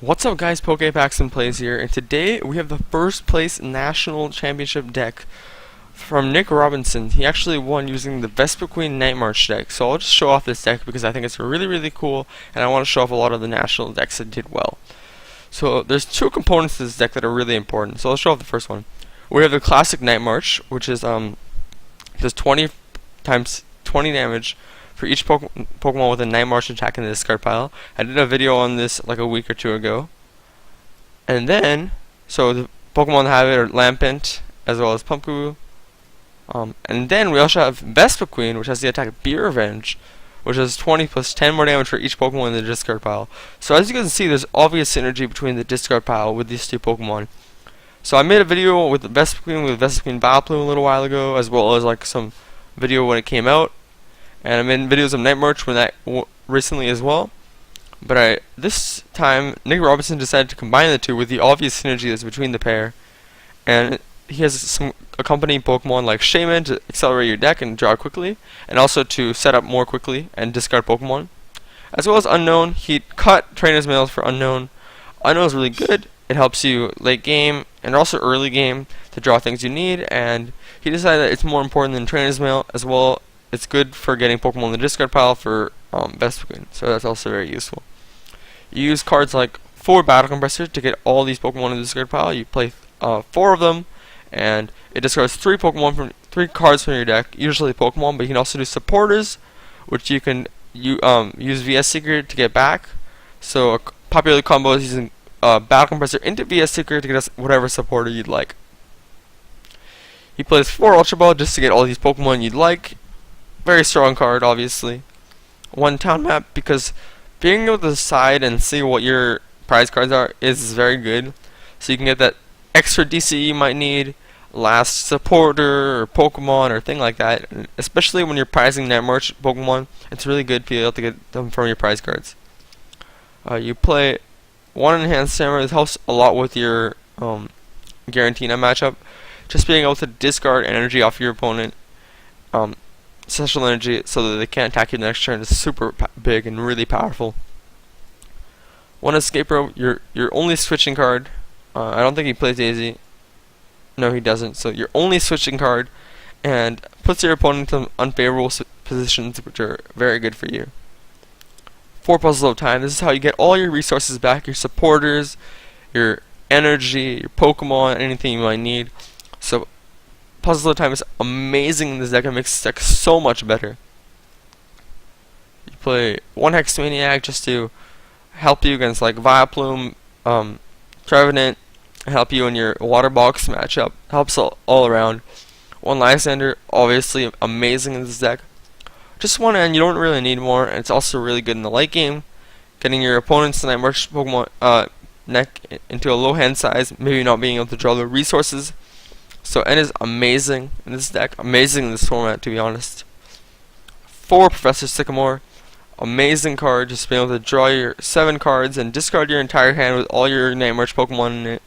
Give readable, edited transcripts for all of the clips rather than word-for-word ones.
What's up guys, PokePacksNPlays here, and today we have the first place national championship deck from Nick Robinson. He actually won using the Vespiquen Night March deck, so I'll just show off this deck because I think it's really cool, and I want to show off a lot of the national decks that did well. So there's two components to this deck that are really important, so I'll show off the first one. We have the classic Night March, which is does 20 times 20 damage for each Pokemon with a Night March attack in the discard pile. I did a video on this like a week or two ago. And then, so the Pokemon that have it are Lampent, as well as Pumpkaboo. And then we also have Vespiquen, which has the attack Be Revenge, which has 20 plus 10 more damage for each Pokemon in the discard pile. So as you can see, there's obvious synergy between the discard pile with these two Pokemon. So I made a video with the Vespiquen Vileplume a little while ago, as well as like some video when it came out. And I made videos of Night March when that recently as well. But this time, Nick Robinson decided to combine the two with the obvious synergy that's between the pair. And he has some accompanying Pokemon like Shaman to accelerate your deck and draw quickly, and also to set up more quickly and discard Pokemon. As well as Unknown, he cut Trainer's Mail for Unknown. Unknown is really good. It helps you late game and also early game to draw things you need, and he decided that it's more important than Trainer's Mail as well. It's good for getting Pokemon in the discard pile for Vespiquen, so that's also very useful. You use cards like 4 Battle Compressor to get all these Pokemon in the discard pile. You play 4 of them, and it discards 3 cards from your deck, usually Pokemon, but you can also do supporters, which you can use VS Secret to get back. So a popular combo is using Battle Compressor into VS Secret to get us whatever supporter you'd like. He plays 4 Ultra Ball just to get all these Pokemon you'd like. Very strong card, obviously. 1 Town Map, because being able to decide and see what your prize cards are is very good. So you can get that extra DC you might need, last supporter or Pokemon or thing like that. And especially when you're prizing Night March Pokemon, it's really good to be able to get them from your prize cards. You play 1 Enhanced Samurai. This helps a lot with your Garantina matchup. Just being able to discard energy off your opponent. Special energy so that they can't attack you next turn is super big and really powerful. 1 Escape Rope, your only switching card. I don't think he plays Daisy. No, he doesn't. So your only switching card, and puts your opponent in unfavorable positions, which are very good for you. 4 Puzzle of Time. This is how you get all your resources back, your supporters, your energy, your Pokemon, anything you might need. So Puzzle of Time is amazing in this deck and makes this deck so much better. You play 1 Hex Maniac just to help you against like Vileplume, Trevenant, help you in your Water Box matchup. Helps all around. 1 Lysander, obviously amazing in this deck. Just 1 and you don't really need more, and it's also really good in the late game. Getting your opponent's Night March Pokemon neck into a low hand size, maybe not being able to draw the resources. So N is amazing in this deck, amazing in this format to be honest. 4 Professor Sycamore, amazing card, just being able to draw your 7 cards and discard your entire hand with all your Night March Pokemon in it.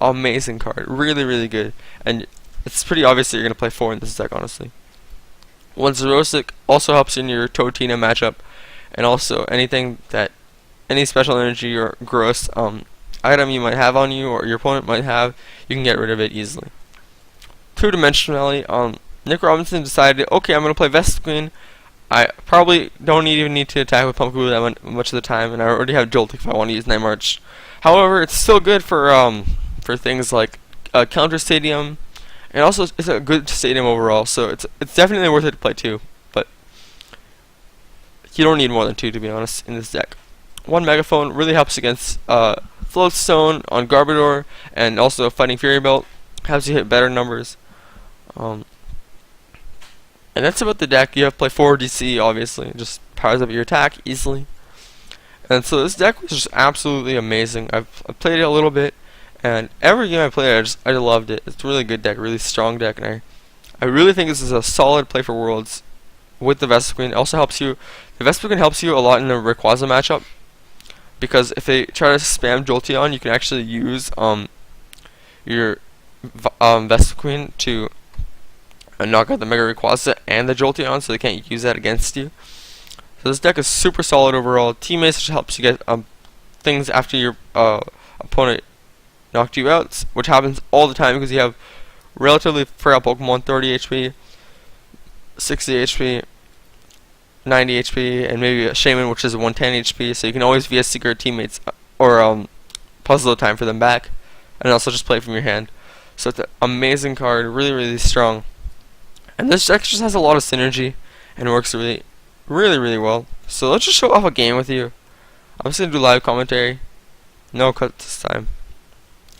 Amazing card, really good, and it's pretty obvious that you're going to play 4 in this deck honestly. 1 Xerosic also helps in your Totina matchup, and also anything that, any special energy or gross item you might have on you or your opponent might have, you can get rid of it easily. 2-dimensionality, Nick Robinson decided, okay, I'm going to play Vespiquen. I probably don't even need to attack with Pumpkaboo that much of the time, and I already have Joltik if I want to use Night March. However, it's still good for things like Counter Stadium, and also it's a good stadium overall, so it's definitely worth it to play 2, but you don't need more than 2 to be honest in this deck. 1 Megaphone really helps against Floatstone on Garbodor, and also Fighting Fury Belt, helps you hit better numbers. And that's about the deck. You have to play 4 DC, obviously. It just powers up your attack easily. And so this deck was just absolutely amazing. I've played it a little bit, and every game I played, I loved it. It's a really good deck, really strong deck, and I really think this is a solid play for Worlds with the Vespiquen. It also helps you. The Vespiquen helps you a lot in the Rayquaza matchup, because if they try to spam Jolteon, you can actually use your Vespiquen to knock out the Mega Rayquaza and the Jolteon, so they can't use that against you. So this deck is super solid overall. Teammates just helps you get things after your opponent knocked you out, which happens all the time because you have relatively frail Pokemon, 30 HP, 60 HP, 90 HP, and maybe a Shaman, which is 110 HP, so you can always Vespiquen your teammates, or puzzle time for them back, and also just play from your hand. So it's an amazing card, really, really strong. And this deck just has a lot of synergy, and works really, really well. So let's just show off a game with you. I'm just going to do live commentary, no cuts this time.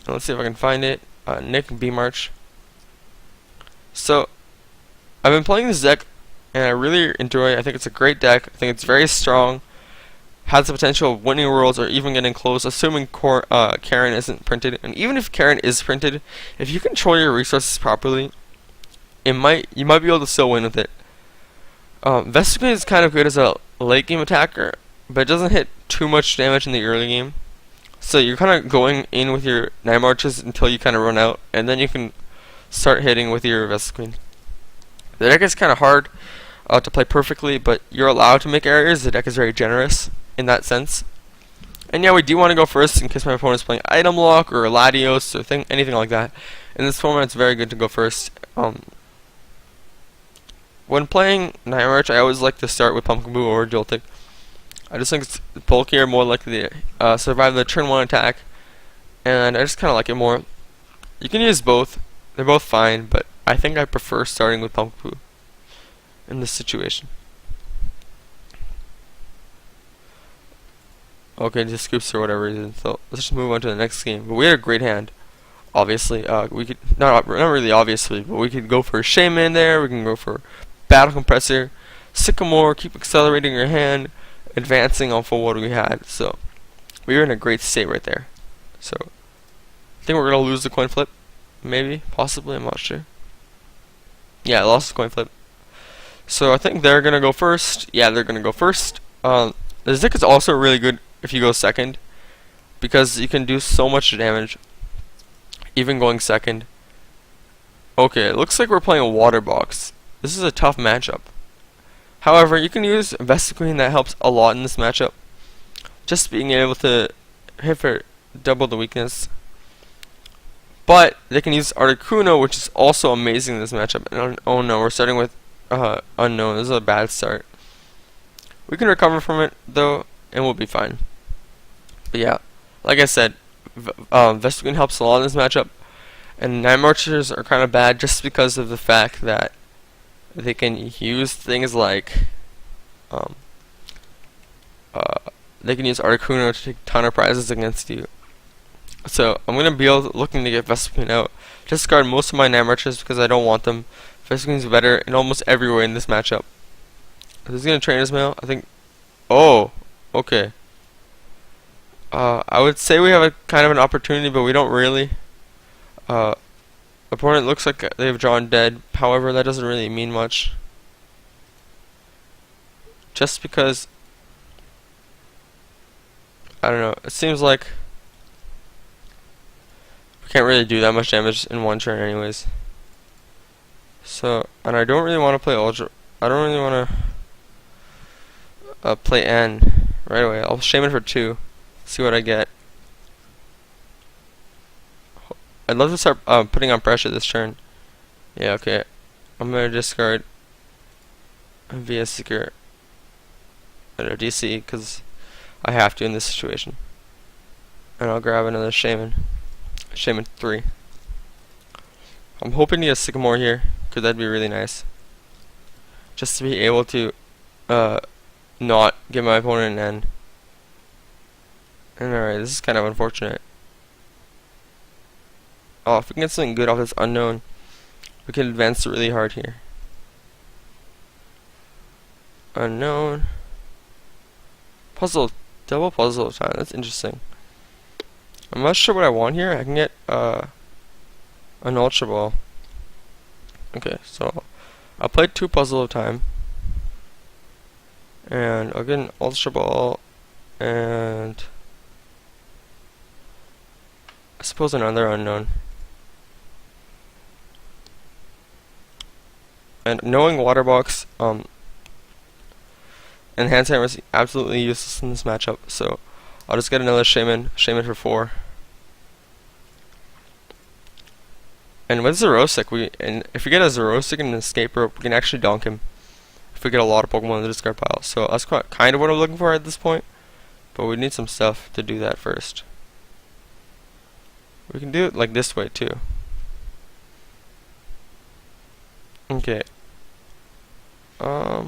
And let's see if I can find it. Nick B March. So, I've been playing this deck, and I really enjoy it. I think it's a great deck. I think it's very strong. Has the potential of winning worlds or even getting close, assuming Karen isn't printed. And even if Karen is printed, if you control your resources properly, you might be able to still win with it. Vespiquen is kind of good as a late game attacker, but it doesn't hit too much damage in the early game. So you're kind of going in with your Night Marches until you kind of run out, and then you can start hitting with your Vespiquen. The deck is kind of hard to play perfectly, but you're allowed to make errors. The deck is very generous in that sense. And yeah, we do want to go first in case my opponent's playing Item Lock or Latios or anything like that. In this format, it's very good to go first. When playing Night March, I always like to start with Pumpkin Boo or Joltik. I just think it's bulkier, more likely to survive the turn 1 attack, and I just kind of like it more. You can use both. They're both fine, but I think I prefer starting with Pumpkin Boo in this situation. Okay, just scoops for whatever reason. So let's just move on to the next game. But we had a great hand. Obviously, we could not really obviously, but we could go for a Shaman there. We can go for Battle Compressor, Sycamore. Keep accelerating your hand, advancing off of what we had. So we were in a great state right there. So I think we're gonna lose the coin flip. Maybe, possibly. I'm not sure. Yeah, I lost the coin flip. So I think they're gonna go first. Yeah, they're gonna go first. This deck is also really good if you go second, because you can do so much damage even going second. Okay, it looks like we're playing a Water Box. This is a tough matchup. However, you can use Vespiquen. That helps a lot in this matchup. Just being able to hit for double the weakness. But they can use Articuno, which is also amazing in this matchup. And oh no, we're starting with Unknown. This is a bad start. We can recover from it though, and we'll be fine. But yeah, like I said, Vespiquen helps a lot in this matchup, and Night Marchers are kind of bad just because of the fact that they can use things like they can use Articuno to take a ton of prizes against you. So I'm gonna be looking to get Vespiquen out. Discard most of my Night Marchers because I don't want them. Vespiquen's better in almost every way in this matchup. Who's gonna train his mail? I think. Oh, okay. I would say we have a kind of an opportunity, but we don't really. Opponent looks like they've drawn dead. However, that doesn't really mean much. Just because, I don't know, it seems like we can't really do that much damage in one turn anyways. So, and I don't really want to play Ultra. I don't really want to play N right away. I'll Shaman for 2. See what I get. I'd love to start putting on pressure this turn. Yeah, okay. I'm gonna discard a Vespiquen or DC because I have to in this situation. And I'll grab another Shaman. Shaman 3. I'm hoping to get Sycamore here because that'd be really nice. Just to be able to not give my opponent an N. And alright, this is kind of unfortunate. Oh, if we can get something good off this Unknown, we can advance really hard here. Unknown. Puzzle. Double puzzle time. That's interesting. I'm not sure what I want here. I can get an Ultra Ball. Okay, so I'll play 2 puzzle of time. And I'll get an Ultra Ball and I suppose another Unknown. And knowing Water Box, Enhanced Hammer is absolutely useless in this matchup, so I'll just get another Shaman for 4. And with Zerosic, and if we get a Zerosic and an Escape Rope, we can actually donk him if we get a lot of Pokemon in the discard pile. So that's kind of what I'm looking for at this point. But we need some stuff to do that first. We can do it like this way too. Okay. I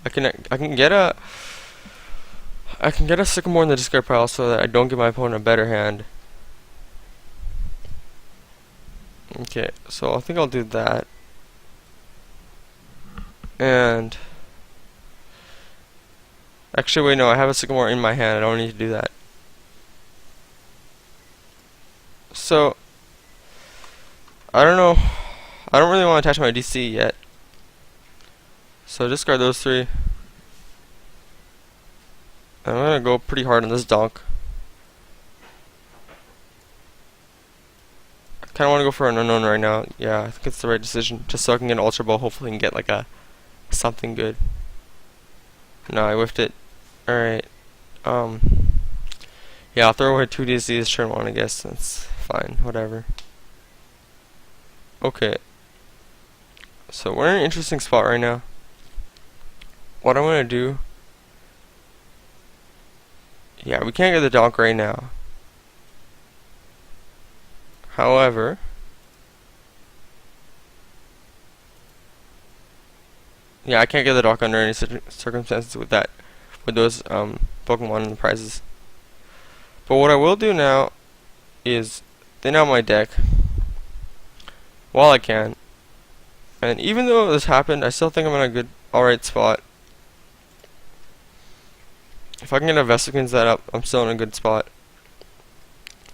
can get a Sycamore in the discard pile so that I don't give my opponent a better hand. Okay, so I think I'll do that. And actually, wait, no, I have a Sycamore in my hand. I don't need to do that. So I don't know. I don't really want to attach my DC yet. So discard those 3. I'm gonna go pretty hard on this donk. I kinda wanna go for an unknown right now. Yeah, I think it's the right decision. Just so I can get an Ultra Ball, hopefully and get like a something good. No, I whiffed it. Alright. Yeah, I'll throw away 2 DCs turn 1, I guess. That's fine, whatever. Okay. So we're in an interesting spot right now. What I'm gonna do, yeah, we can't get the donk right now. However, yeah, I can't get the donk under any circumstances with those Pokemon and the prizes. But what I will do now is thin out my deck while I can. And even though this happened, I still think I'm in a good, alright spot. If I can get a Vespiquen set up, I'm still in a good spot.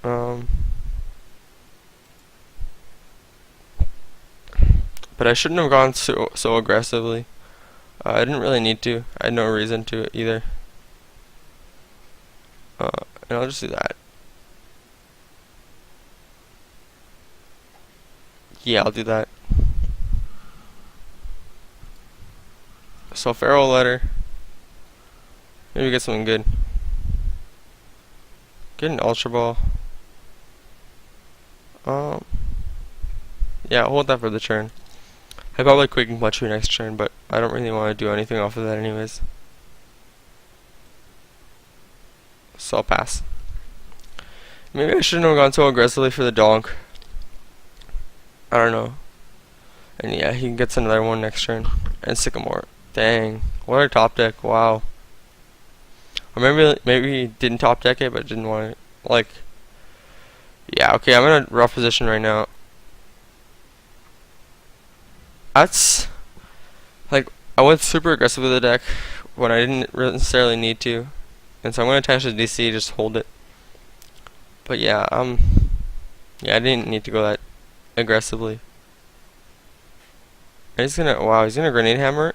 But I shouldn't have gone so aggressively. I didn't really need to. I had no reason to either. And I'll just do that. Yeah, I'll do that. So Feral Letter. Maybe get something good. Get an Ultra Ball. Yeah, I'll hold that for the turn. I probably Quaking Punch you next turn, but I don't really want to do anything off of that anyways. So I'll pass. Maybe I shouldn't have gone so aggressively for the donk. I don't know. And yeah, he gets another one next turn. And Sycamore. Dang. What a top deck. Wow. Or maybe he didn't top deck it, but didn't want to, like... Yeah, okay, I'm in a rough position right now. That's... Like, I went super aggressive with the deck when I didn't necessarily need to. And so I'm going to attach the DC, just hold it. But yeah, yeah, I didn't need to go that aggressively. And he's gonna, wow, he's gonna Grenade Hammer.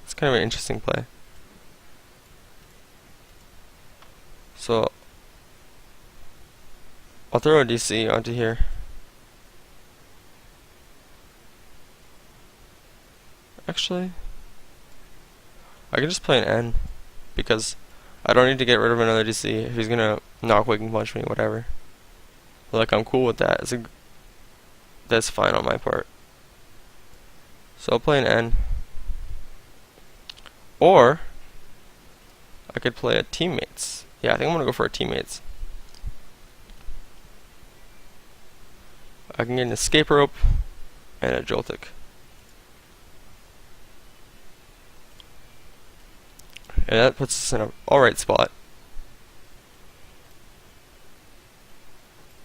It's kind of an interesting play. So I'll throw a DC onto here. Actually, I can just play an N because I don't need to get rid of another DC if he's gonna knock Waking Punch me, whatever. Like, I'm cool with that. That's fine on my part. So I'll play an N. Or I could play a Teammates. Yeah, I think I'm gonna go for a Teammates. I can get an Escape Rope and a Joltik. And that puts us in an alright spot.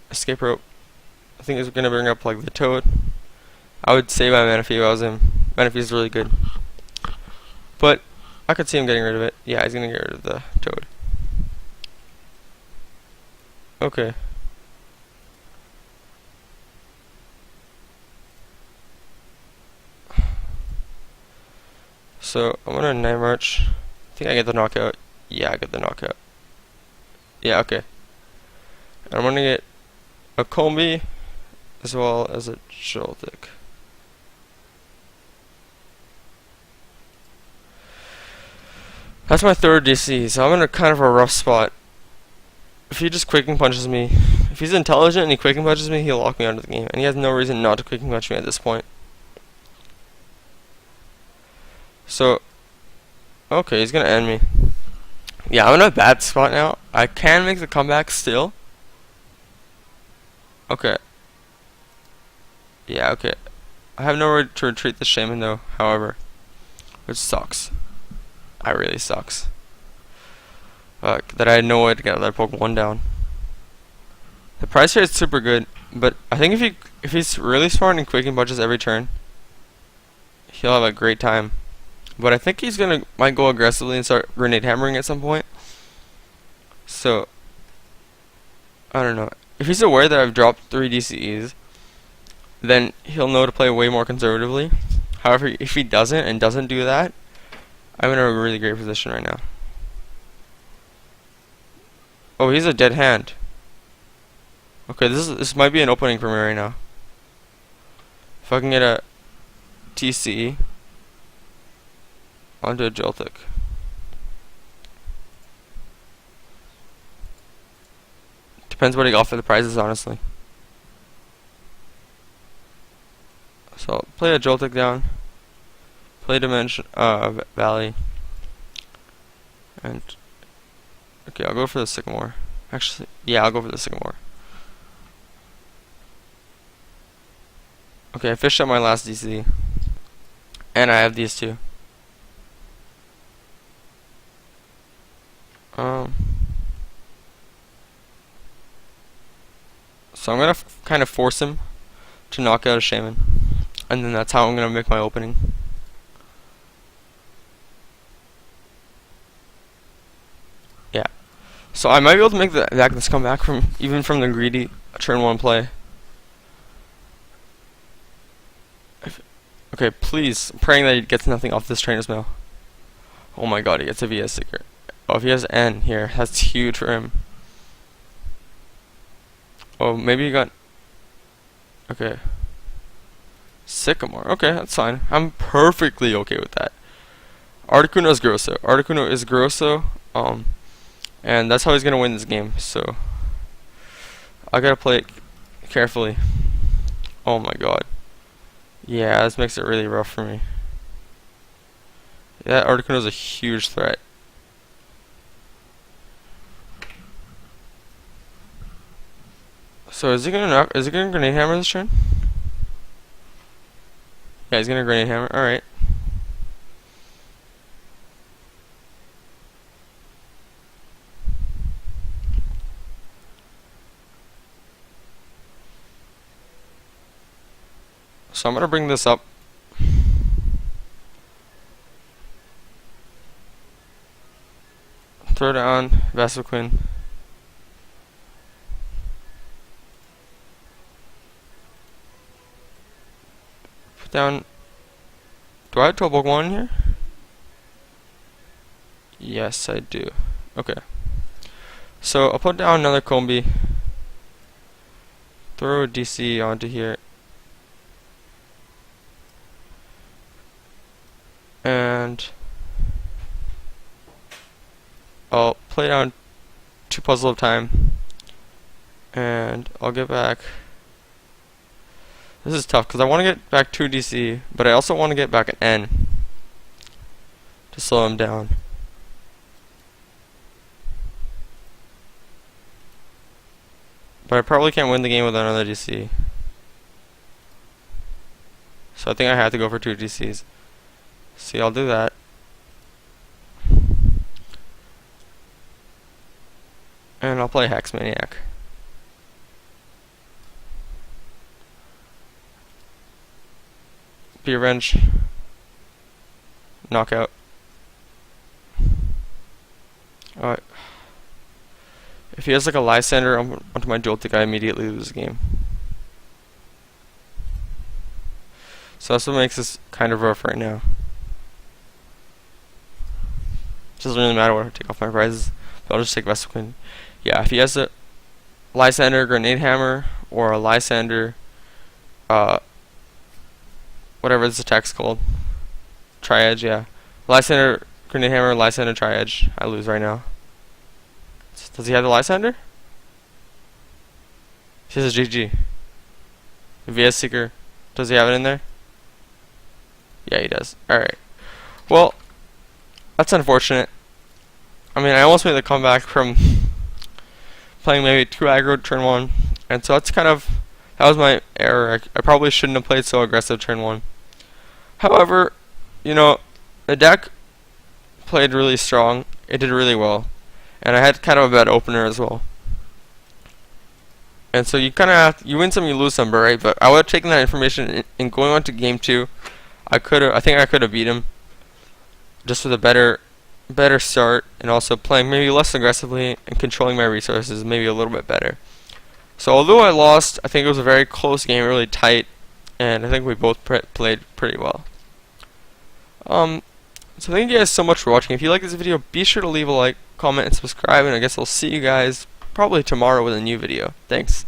Escape Rope. I think it's gonna bring up like the Toad. I would save my Manaphy if I was him. Manaphy's really good. But I could see him getting rid of it. Yeah, he's gonna get rid of the Toad. Okay. So I'm gonna Night March. I think I get the knockout. Yeah, I get the knockout. Yeah, okay. And I'm gonna get a Combi as well as a Joltik. That's my third DC, so I'm in a kind of a rough spot. If he just quicking punches me, if he's intelligent and he quicking punches me, he'll lock me out of the game, and he has no reason not to quicking punch me at this point. So, okay, he's gonna end me. Yeah, I'm in a bad spot now. I can make the comeback still. Okay. Yeah, okay. I have nowhere to retreat the Shaman though, however, which sucks. I really sucks. That I had no way to get that Pokemon down. The price here is super good, but I think if he's really smart and quicking punches every turn, he'll have a great time. But I think he's might go aggressively and start grenade hammering at some point. So I don't know. If he's aware that I've dropped 3 DCEs, then he'll know to play way more conservatively. However, if he doesn't and doesn't do that, I'm in a really great position right now. Oh, he's a dead hand. Okay, this might be an opening for me right now. If I can get a TCE onto a Joltik. Depends what he got for the prizes, honestly. So I'll play a Joltik down, play Dimension Valley, and okay, I'll go for the Sycamore. Actually, yeah, I'll go for the Sycamore. Okay, I fished up my last DC, and I have these two. So I'm gonna kind of force him to knock out a Shaman, and then that's how I'm gonna make my opening. Yeah. So I might be able to make this comeback even from the greedy turn 1 play. Okay, please, I'm praying that he gets nothing off this trainer's mail. Oh my god, he gets a VS sticker. Oh, if he has N here, that's huge for him. Oh, maybe he got... Okay. Sycamore. Okay, that's fine. I'm perfectly okay with that. Articuno is Grosso. Articuno is Grosso. And that's how he's gonna win this game. So I gotta play it carefully. Oh my god. Yeah, this makes it really rough for me. Yeah, Articuno is a huge threat. So is he gonna grenade hammer this turn? Yeah, he's gonna grenade hammer. All right. So I'm gonna bring this up. Throw down Vespiquen. Put down. Do I have 12 Pokemon in here? Yes, I do. Okay. So I'll put down another Combi. Throw a DC onto here. And I'll play down 2 Puzzle of Time. And I'll get back. This is tough because I want to get back 2 DC, but I also want to get back an N to slow him down. But I probably can't win the game with another DC. So I think I have to go for 2 DCs. See, I'll do that. And I'll play Hex Maniac. Be Revenge. Knockout. Alright. If he has like a Lysander onto my Joltik, I immediately lose the game. So that's what makes this kind of rough right now. It doesn't really matter what I take off my prizes, but I'll just take Vespiquen. Yeah, if he has a Lysander Grenade Hammer or a Lysander, whatever this attack's called, Tri-Edge, yeah. Lysander Grenade Hammer, Lysander, Tri-Edge. I lose right now. Does he have the Lysander? He has a GG. VS Seeker. Does he have it in there? Yeah, he does. Alright. Well, that's unfortunate. I mean, I almost made the comeback from playing maybe 2 aggro turn 1. And so that's kind of, that was my error. I probably shouldn't have played so aggressive turn 1. However, you know, the deck played really strong. It did really well. And I had kind of a bad opener as well. And so you kind of have, you win some, you lose some, right? But I would have taken that information and going on to game 2. I think I could have beat him just with a better start, and also playing maybe less aggressively and controlling my resources maybe a little bit better. So although I lost, I think it was a very close game, really tight, and I think we both played pretty well. So thank you guys so much for watching. If you like this video, be sure to leave a like, comment, and subscribe, and I guess I'll see you guys probably tomorrow with a new video. Thanks.